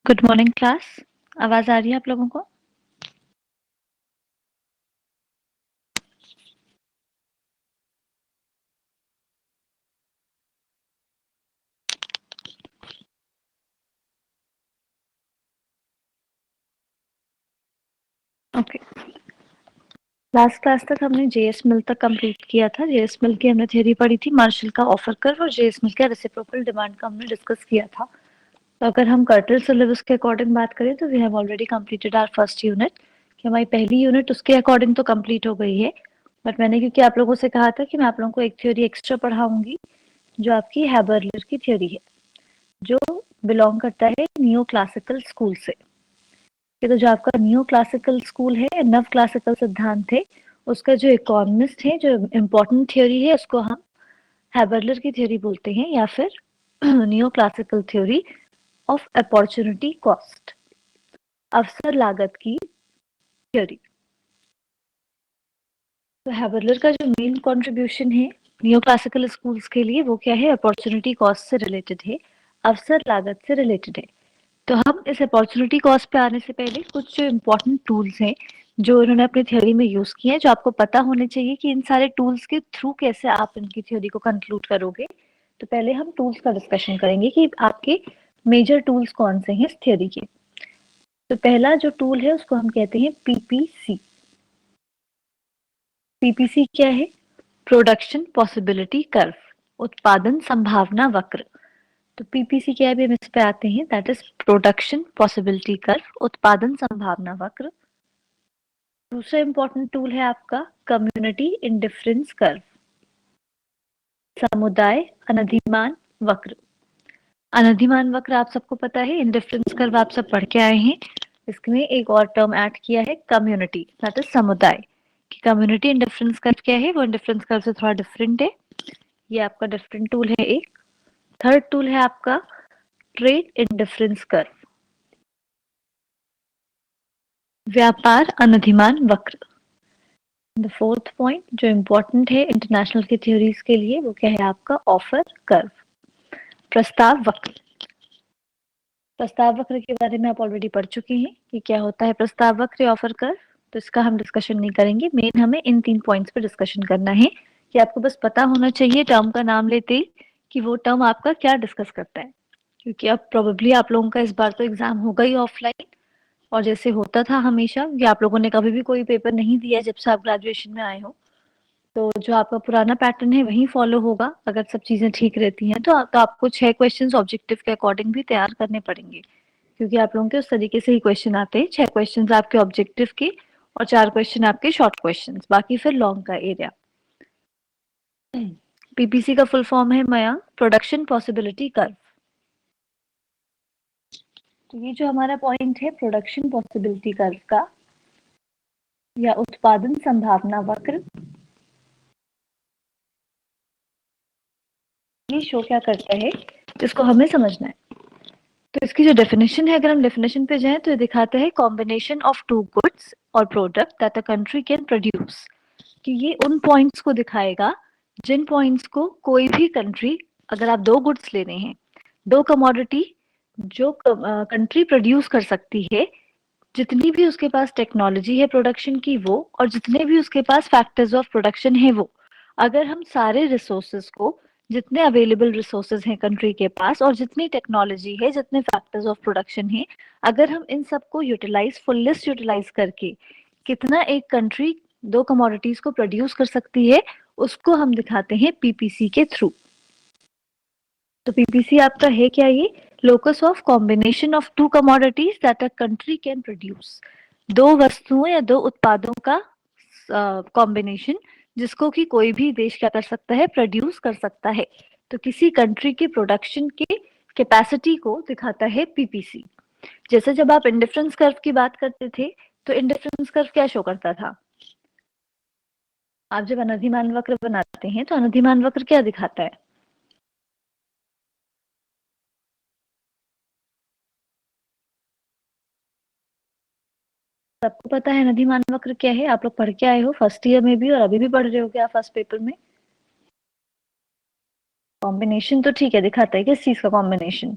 Good morning class. आवाज आ रही है आप लोगों को? ओके। लास्ट क्लास तक हमने जेएस मिल तक कंप्लीट किया था। जेएस मिल की हमने थ्योरी पढ़ी थी, मार्शल का ऑफर कर्व और जेएस मिल का रेसिप्रोकल डिमांड का हमने डिस्कस किया था। तो अगर हम कर्टल सिलेबस के अकॉर्डिंग बात करें तो we have already completed our first unit, कि हमारी पहली यूनिट उसके अकॉर्डिंग तो कंप्लीट हो गई है। बट मैंने क्योंकि आप लोगों से कहा था कि मैं आप लोगों को एक थ्योरी एक्स्ट्रा पढ़ाऊंगी जो आपकी हैबरलर की थ्योरी है, जो बिलोंग करता है नियो क्लासिकल स्कूल से। तो जो आपका न्यू क्लासिकल स्कूल है, नव क्लासिकल सिद्धांत है, उसका जो इकोनॉमिस्ट है, जो इम्पोर्टेंट थ्योरी है, उसको हम हैबरलर की थ्योरी बोलते हैं, या फिर new classical theory of opportunity cost, अवसर लागत की थ्योरी। तो हैबरलर का जो मेन कंट्रीब्यूशन है न्यू क्लासिकल स्कूल्स के लिए, वो क्या है? अपॉर्चुनिटी कॉस्ट से रिलेटेड है, अवसर लागत से रिलेटेड है। तो हम इस अपॉर्चुनिटी कॉस्ट पे आने से पहले कुछ जो इम्पोर्टेंट टूल्स हैं जो इन्होंने अपनी थ्योरी में यूज किए हैं, जो आपको पता होने चाहिए कि इन सारे टूल्स के थ्रू कैसे आप इनकी थ्योरी को कंक्लूड करोगे। तो पहले हम टूल्स का डिस्कशन करेंगे कि आपके मेजर टूल्स कौन से हैं इस थ्योरी के। तो पहला जो टूल है उसको हम कहते हैं पीपीसी। पीपीसी क्या है? प्रोडक्शन पॉसिबिलिटी कर्व, उत्पादन संभावना वक्र। तो पीपीसी क्या है, हम इस पे आते हैं, that is production possibility curve, उत्पादन संभावना वक्र। दूसरा इंपॉर्टेंट टूल है आपका कम्युनिटी इंडिफरेंस कर्व, समुदाय अनधिमान वक्र। अनधिमान वक्र आप सबको पता है, इंडिफरेंस कर्व आप सब पढ़ के आए हैं। इसमें एक और टर्म ऐड किया है कम्युनिटी, दैट इज समुदाय। कि कम्युनिटी इंडिफरेंस कर्व क्या है, वो इंडिफरेंस कर्व से थोड़ा डिफरेंट है। ये आपका डिफरेंट टूल है एक। थर्ड टूल है आपका ट्रेड इंडिफरेंस कर्व, व्यापार अनधिमान वक्र। द फोर्थ पॉइंट जो इम्पोर्टेंट है इंटरनेशनल की थ्योरीज के लिए, वो क्या है आपका ऑफर कर्व, प्रस्ताव वक्र। प्रस्ताव वक्र के बारे में आप ऑलरेडी पढ़ चुके हैं कि क्या होता है प्रस्ताव वक्र या ऑफर कर्व। तो इसका हम डिस्कशन नहीं करेंगे, मेन हमें इन 3 पॉइंट्स पर डिस्कशन करना है, कि आपको बस पता होना चाहिए टर्म का नाम लेते ही कि वो टर्म आपका क्या डिस्कस करता है। क्योंकि अब प्रोबेबली आप लोगों का इस बार तो एग्जाम होगा ही ऑफलाइन, और जैसे होता था हमेशा कि आप लोगों ने कभी भी कोई पेपर नहीं दिया जब से आप ग्रेजुएशन में आए हो, तो जो आपका पुराना पैटर्न है वही फॉलो होगा। अगर सब चीजें ठीक रहती हैं तो आपको 6 क्वेश्चंस ऑब्जेक्टिव के अकॉर्डिंग भी तैयार करने पड़ेंगे, क्योंकि आप लोगों के उस तरीके से ही क्वेश्चन आते हैं। 6 क्वेश्चंस आपके ऑब्जेक्टिव के और 4 क्वेश्चन आपके शॉर्ट क्वेश्चंस, बाकी फिर लॉन्ग का एरिया। पीपीसी का फुल फॉर्म है मया प्रोडक्शन पॉसिबिलिटी कर्व। तो ये जो हमारा पॉइंट है प्रोडक्शन पॉसिबिलिटी कर्व का, या उत्पादन संभावना वक्र, ये शो क्या करता है, इसको हमें समझना है। तो इसकी जो डेफिनेशन है, अगर हम डेफिनेशन पे जाएं तो ये दिखाता है कॉम्बिनेशन ऑफ टू गुड्स और product that a country can produce. कि ये उन पॉइंट्स को दिखाएगा जिन पॉइंट्स को कोई भी कंट्री, अगर आप दो गुड्स ले रहे हैं, दो कमोडिटी जो कंट्री प्रोड्यूस कर सकती है, जितनी भी उसके पास टेक्नोलॉजी है प्रोडक्शन की वो, और जितने भी उसके पास फैक्टर्स ऑफ प्रोडक्शन है वो, अगर हम सारे रिसोर्सेज को, जितने अवेलेबल रिसोर्सेज हैं कंट्री के पास और जितनी टेक्नोलॉजी है, जितने फैक्टर्स ऑफ प्रोडक्शन है, अगर हम इन सबको यूटिलाइज, फुल्लेस्ट यूटिलाइज करके कितना एक कंट्री दो कमोडिटीज को प्रोड्यूस कर सकती है, उसको हम दिखाते हैं पीपीसी के थ्रू। तो पीपीसी आपका है क्या? ये locus of combination of to commodities that a country can produce, दो वस्तुओं या दो उत्पादों का कॉम्बिनेशन जिसको कि कोई भी देश क्या कर सकता है, प्रोड्यूस कर सकता है। तो किसी कंट्री के प्रोडक्शन के कैपेसिटी को दिखाता है पीपीसी। जैसे जब आप इंडिफरेंस कर्व की बात करते थे, तो इंडिफरेंस कर्व क्या शो करता था? आप जब अनधिमान वक्र बनाते हैं तो अनधिमान वक्र क्या दिखाता है? सबको पता है अनधिमान वक्र क्या है, आप लोग पढ़ के आए हो फर्स्ट ईयर में भी, और अभी भी पढ़ रहे हो क्या फर्स्ट पेपर में? कॉम्बिनेशन तो ठीक है, दिखाता है किस चीज का कॉम्बिनेशन?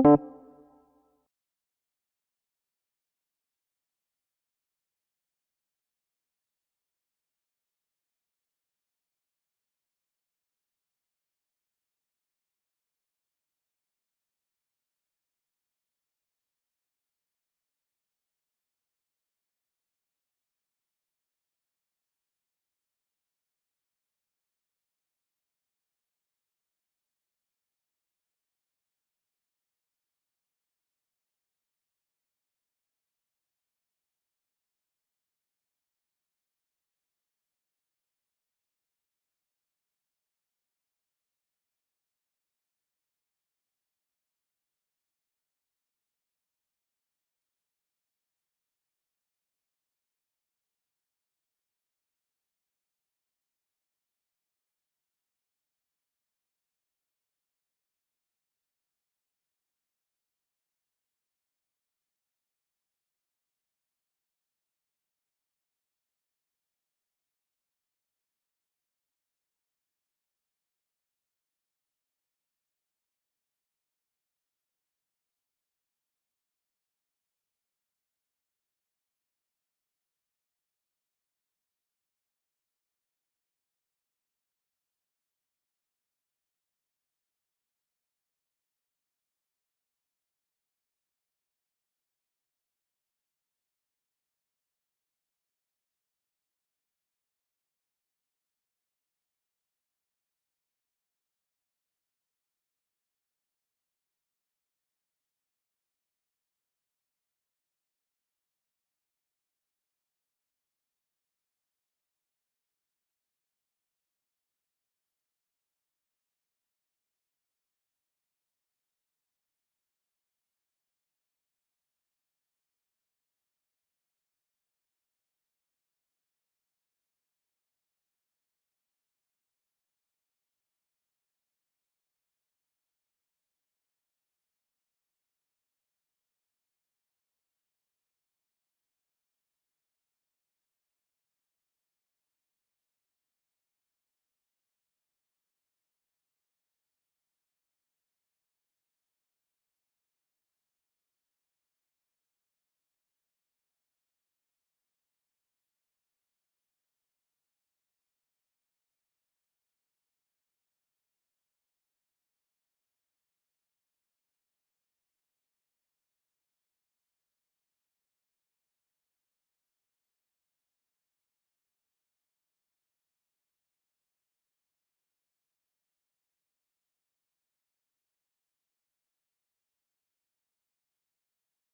है।